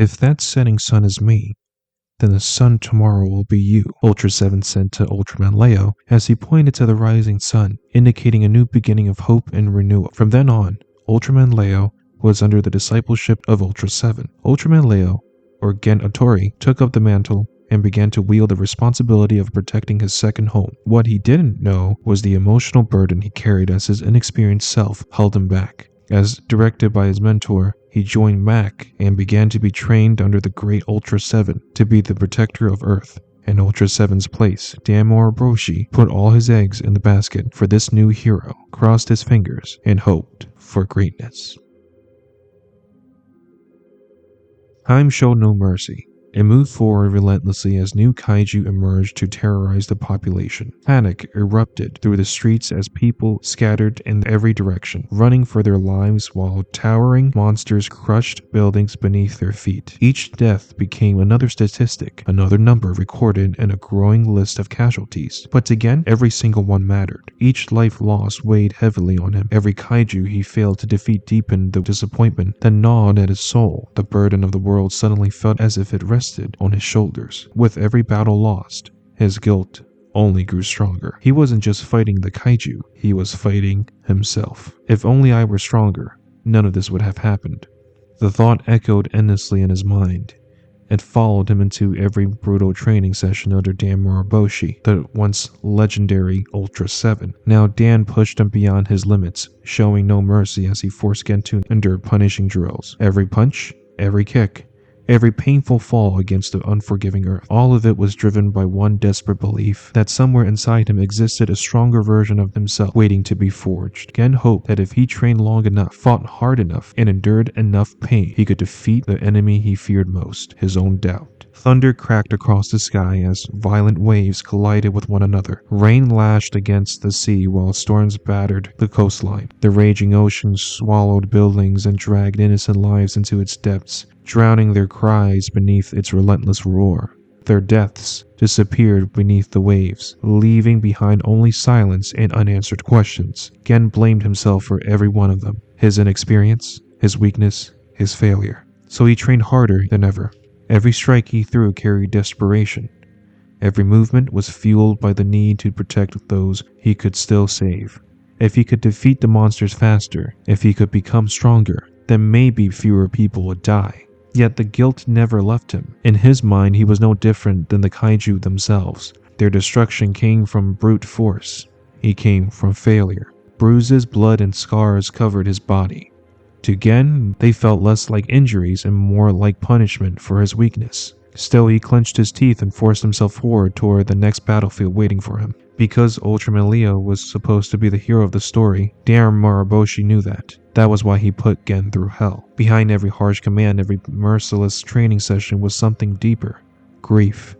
If that setting sun is me, then the sun tomorrow will be you, Ultra 7 said to Ultraman Leo as he pointed to the rising sun, indicating a new beginning of hope and renewal. From then on, Ultraman Leo was under the discipleship of Ultra 7. Ultraman Leo, or Gen Otori, took up the mantle and began to wield the responsibility of protecting his second home. What he didn't know was the emotional burden he carried as his inexperienced self held him back. As directed by his mentor, he joined Mac and began to be trained under the great Ultra 7 to be the protector of Earth. In Ultra 7's place, Dan Moriboshi put all his eggs in the basket for this new hero, crossed his fingers, and hoped for greatness. Time showed no mercy. It moved forward relentlessly as new kaiju emerged to terrorize the population. Panic erupted through the streets as people scattered in every direction, running for their lives while towering monsters crushed buildings beneath their feet. Each death became another statistic, another number recorded in a growing list of casualties. But again, every single one mattered. Each life lost weighed heavily on him. Every kaiju he failed to defeat deepened the disappointment that gnawed at his soul. The burden of the world suddenly felt as if it rested on his shoulders. With every battle lost, his guilt only grew stronger. He wasn't just fighting the kaiju, he was fighting himself. If only I were stronger, none of this would have happened. The thought echoed endlessly in his mind. It followed him into every brutal training session under Dan Moriboshi, the once legendary Ultra 7. Now Dan pushed him beyond his limits, showing no mercy as he forced Gen to endure punishing drills. Every punch, every kick, every painful fall against the unforgiving earth. All of it was driven by one desperate belief that somewhere inside him existed a stronger version of himself waiting to be forged. Gen hoped that if he trained long enough, fought hard enough, and endured enough pain, he could defeat the enemy he feared most, his own doubt. Thunder cracked across the sky as violent waves collided with one another. Rain lashed against the sea while storms battered the coastline. The raging ocean swallowed buildings and dragged innocent lives into its depths, drowning their cries beneath its relentless roar. Their deaths disappeared beneath the waves, leaving behind only silence and unanswered questions. Gen blamed himself for every one of them, his inexperience, his weakness, his failure. So he trained harder than ever. Every strike he threw carried desperation. Every movement was fueled by the need to protect those he could still save. If he could defeat the monsters faster, if he could become stronger, then maybe fewer people would die. Yet the guilt never left him. In his mind, he was no different than the kaiju themselves. Their destruction came from brute force. He came from failure. Bruises, blood, and scars covered his body. To Gen, they felt less like injuries and more like punishment for his weakness. Still, he clenched his teeth and forced himself forward toward the next battlefield waiting for him. Because Ultraman Leo was supposed to be the hero of the story, Dan Moriboshi knew that. That was why he put Gen through hell. Behind every harsh command, every merciless training session was something deeper. Grief.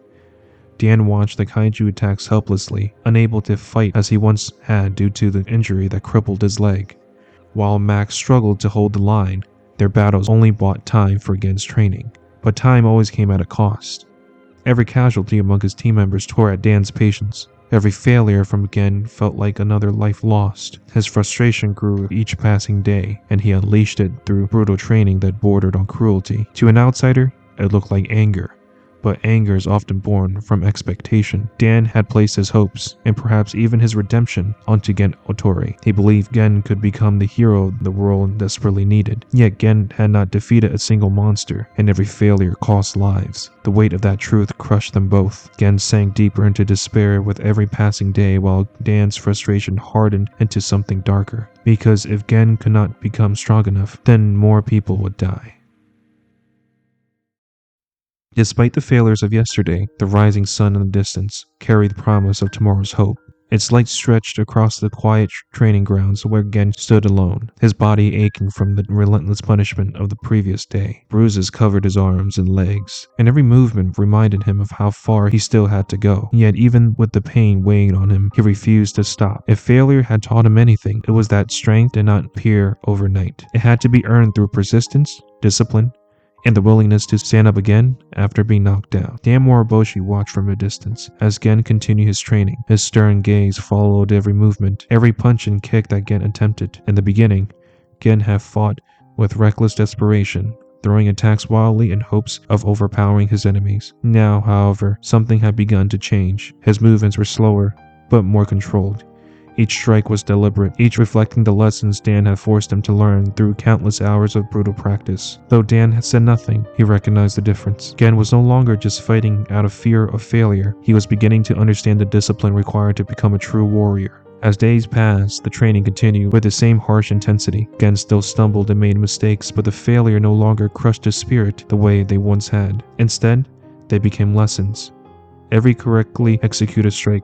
Dan watched the kaiju attacks helplessly, unable to fight as he once had due to the injury that crippled his leg. While Max struggled to hold the line, their battles only bought time for Gen's training. But time always came at a cost. Every casualty among his team members tore at Dan's patience. Every failure from Gen felt like another life lost. His frustration grew with each passing day, and he unleashed it through brutal training that bordered on cruelty. To an outsider, it looked like anger. But anger is often born from expectation. Dan had placed his hopes, and perhaps even his redemption, onto Gen Otori. He believed Gen could become the hero the world desperately needed. Yet Gen had not defeated a single monster, and every failure cost lives. The weight of that truth crushed them both. Gen sank deeper into despair with every passing day, while Dan's frustration hardened into something darker. Because if Gen could not become strong enough, then more people would die. Despite the failures of yesterday, the rising sun in the distance carried the promise of tomorrow's hope. Its light stretched across the quiet training grounds where Gen stood alone, his body aching from the relentless punishment of the previous day. Bruises covered his arms and legs, and every movement reminded him of how far he still had to go. Yet even with the pain weighing on him, he refused to stop. If failure had taught him anything, it was that strength did not appear overnight. It had to be earned through persistence, discipline, and the willingness to stand up again after being knocked down. Dan Moriboshi watched from a distance as Gen continued his training. His stern gaze followed every movement, every punch and kick that Gen attempted. In the beginning, Gen had fought with reckless desperation, throwing attacks wildly in hopes of overpowering his enemies. Now, however, something had begun to change. His movements were slower, but more controlled. Each strike was deliberate, each reflecting the lessons Dan had forced him to learn through countless hours of brutal practice. Though Dan had said nothing, he recognized the difference. Gen was no longer just fighting out of fear of failure. He was beginning to understand the discipline required to become a true warrior. As days passed, the training continued with the same harsh intensity. Gen still stumbled and made mistakes, but the failure no longer crushed his spirit the way they once had. Instead, they became lessons. Every correctly executed strike,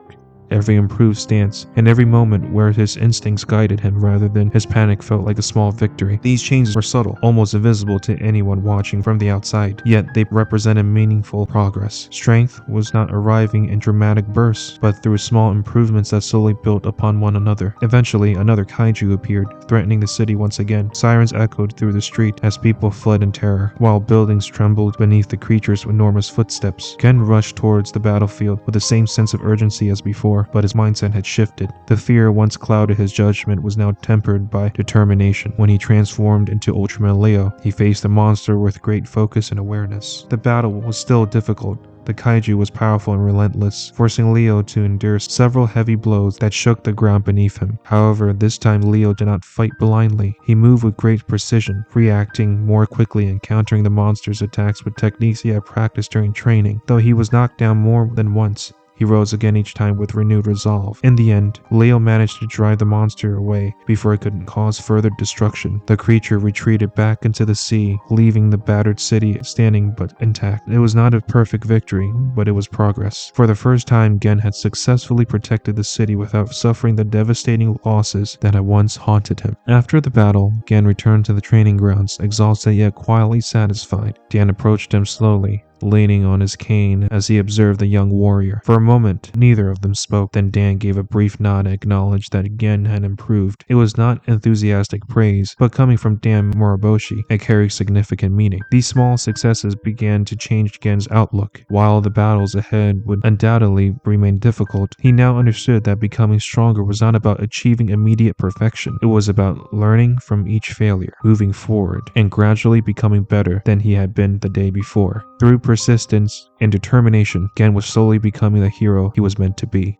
every improved stance, and every moment where his instincts guided him rather than his panic felt like a small victory. These changes were subtle, almost invisible to anyone watching from the outside, yet they represented meaningful progress. Strength was not arriving in dramatic bursts, but through small improvements that slowly built upon one another. Eventually, another kaiju appeared, threatening the city once again. Sirens echoed through the street as people fled in terror, while buildings trembled beneath the creature's enormous footsteps. Ken rushed towards the battlefield with the same sense of urgency as before, but his mindset had shifted. The fear once clouded his judgment was now tempered by determination. When he transformed into Ultraman Leo, he faced the monster with great focus and awareness. The battle was still difficult. The kaiju was powerful and relentless, forcing Leo to endure several heavy blows that shook the ground beneath him. However, this time Leo did not fight blindly. He moved with great precision, reacting more quickly and countering the monster's attacks with techniques he had practiced during training. Though he was knocked down more than once, he rose again each time with renewed resolve. In the end, Leo managed to drive the monster away before it could cause further destruction. The creature retreated back into the sea, leaving the battered city standing but intact. It was not a perfect victory, but it was progress. For the first time, Gen had successfully protected the city without suffering the devastating losses that had once haunted him. After the battle, Gen returned to the training grounds, exhausted yet quietly satisfied. Dan approached him slowly, leaning on his cane as he observed the young warrior. For a moment, neither of them spoke. Then Dan gave a brief nod and acknowledged that Gen had improved. It was not enthusiastic praise, but coming from Dan Moriboshi, it carried significant meaning. These small successes began to change Gen's outlook. While the battles ahead would undoubtedly remain difficult, he now understood that becoming stronger was not about achieving immediate perfection. It was about learning from each failure, moving forward, and gradually becoming better than he had been the day before. Through persistence and determination, Gen was slowly becoming the hero he was meant to be.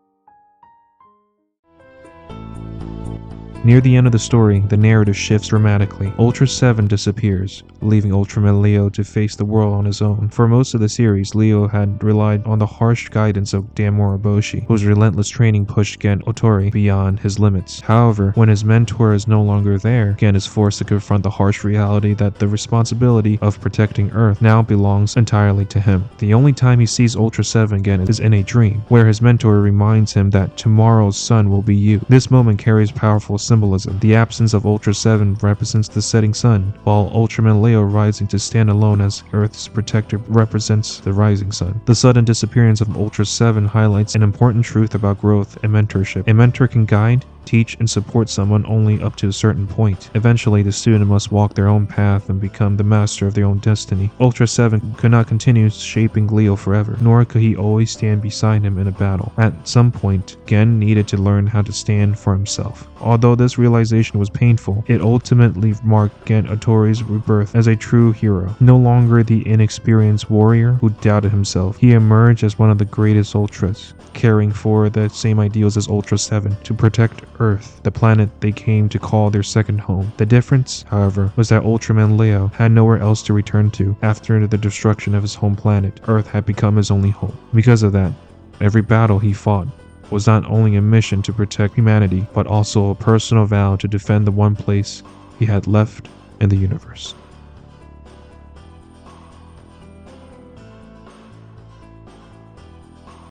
Near the end of the story, the narrative shifts dramatically. Ultra 7 disappears, leaving Ultraman Leo to face the world on his own. For most of the series, Leo had relied on the harsh guidance of Dan Moriboshi, whose relentless training pushed Gen Otori beyond his limits. However, when his mentor is no longer there, Gen is forced to confront the harsh reality that the responsibility of protecting Earth now belongs entirely to him. The only time he sees Ultra 7 again is in a dream, where his mentor reminds him that tomorrow's sun will be you. This moment carries powerful symbolism. The absence of Ultra 7 represents the setting sun, while Ultraman Leo rising to stand alone as Earth's protector represents the rising sun. The sudden disappearance of Ultra 7 highlights an important truth about growth and mentorship. A mentor can guide, teach, and support someone only up to a certain point. Eventually, the student must walk their own path and become the master of their own destiny. Ultra 7 could not continue shaping Leo forever, nor could he always stand beside him in a battle. At some point, Gen needed to learn how to stand for himself. Although this realization was painful, it ultimately marked Gen Otori's rebirth as a true hero. No longer the inexperienced warrior who doubted himself, he emerged as one of the greatest Ultras, caring for the same ideals as Ultra 7, to protect Earth, the planet they came to call their second home. The difference, however, was that Ultraman Leo had nowhere else to return to. After the destruction of his home planet, Earth had become his only home. Because of that, every battle he fought was not only a mission to protect humanity, but also a personal vow to defend the one place he had left in the universe.